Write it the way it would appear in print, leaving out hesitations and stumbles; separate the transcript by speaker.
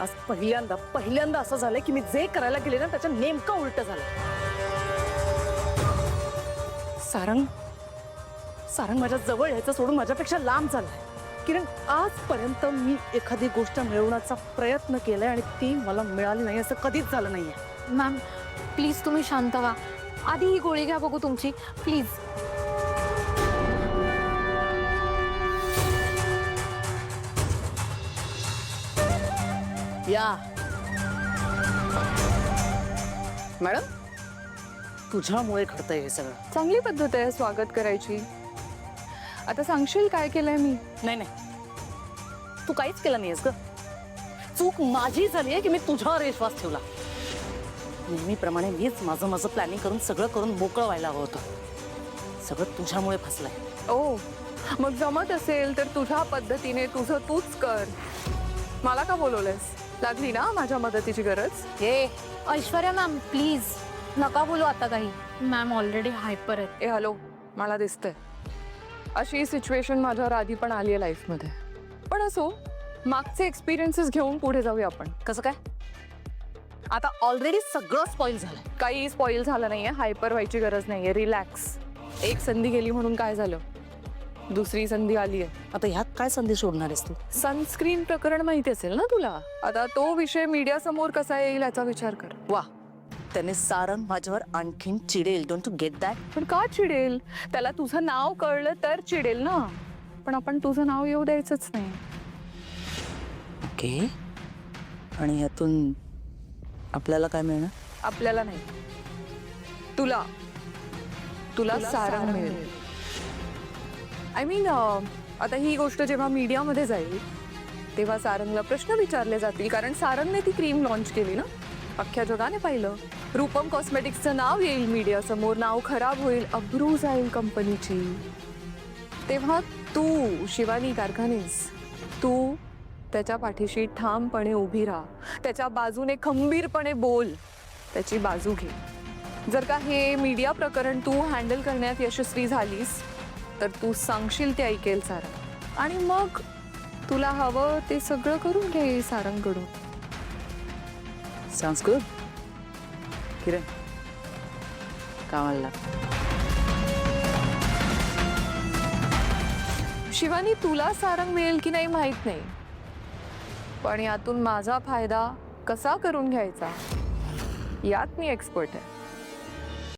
Speaker 1: आज पहिल्यांदा असं झालंय की मी जे करायला गेले ना त्याचं नेमकं उलट झालं. सारंग माझ्या जवळ यायचं सोडून माझ्यापेक्षा लांब चाललाय. किरण, आजपर्यंत मी एखादी गोष्ट मिळवण्याचा प्रयत्न केलाय आणि ती मला मिळाली नाही असं कधीच झालं नाहीये.
Speaker 2: मॅम प्लीज तुम्ही शांत व्हा. आधी ही गोळी घ्या बघू तुमची, प्लीज.
Speaker 1: या मॅडम, तुझ्यामुळे घडतंय हे सगळं.
Speaker 3: चांगली पद्धत आहे स्वागत करायची. आता सांगशील काय केलंय मी?
Speaker 1: नाही, तू काहीच केलं नाहीस ग. चूक माझी झाली आहे की मी तुझ्यावर विश्वास ठेवला. नेहमीप्रमाणे मीच माझं प्लॅनिंग करून सगळं करून मोकळं व्हायला हवं होतं. सगळं तुझ्यामुळे फसलंय.
Speaker 3: ओ, मग जमत असेल तर तुझ्या पद्धतीने तुझं तूच कर. मला का बोलवलंस? लागली ना माझ्या मदतीची गरज?
Speaker 2: हे ऐश्वर्या मॅम प्लीज नका बोलू आता काही. मॅम ऑलरेडी हायपर आहेत.
Speaker 3: ए हॅलो, मला दिसतंय अशी सिच्युएशन माझ्यावर आधी पण आली आहे लाईफमध्ये. पण असो, मागचे एक्सपिरियन्सेस घेऊन पुढे जाऊया आपण.
Speaker 1: कसं काय? आता ऑलरेडी सगळं स्पॉइल झालंय.
Speaker 3: काही स्पॉइल झालं नाहीये. हायपर व्हायची गरज नाहीये. रिलॅक्स. एक संधी गेली म्हणून काय झालं? दुसरी संधी आली आहे.
Speaker 1: आता ह्यात काय संधी शोधणार आहेस तू?
Speaker 3: सनस्क्रीन प्रकरण माहिती असेल ना तुला? आता तो विषय मीडिया समोर कसा येईल याचा विचार कर.
Speaker 1: वा, त्याने सारंग माझ्यावर आणखीन चिडेल. Don't you get that?
Speaker 3: पण का चिडेल? त्याला तुझं नाव कळलं तर चिडेल ना. पण आपण तुझं नाव येऊ द्यायचंच नाही.
Speaker 1: ओके, आणि यातून आपल्याला काय मिळणार?
Speaker 3: आपल्याला नाही, तुला तुला सारंग मिळेल. आय मीन, आता ही गोष्ट जेव्हा मीडियामध्ये जाईल तेव्हा सारंगला प्रश्न विचारले जातील. कारण सारंगने ती क्रीम लॉन्च केली ना, अख्ख्या जगाने पाहिलं. रूपम कॉस्मेटिक्सचं नाव येईल मीडिया समोर. नाव खराब होईल, अब्रू जाईल कंपनीची. तेव्हा तू शिवानी कारखानीस, तू त्याच्या पाठीशी ठामपणे उभी राहा. त्याच्या बाजूने खंबीरपणे बोल. त्याची बाजू घे. जर का हे मीडिया प्रकरण तू हँडल करण्यात यशस्वी झालीस तर तू सांगशील ते ऐकेल सारंग. आणि मग तुला हवं ते सगळं करून घे सारंगकडून.
Speaker 1: Sounds good. किरण, कामाला लाग.
Speaker 3: शिवानी, तुला सारंग मिळेल की नाही माहित नाही, पण यातून माझा फायदा कसा करून घ्यायचा यात मी एक्सपर्ट आहे.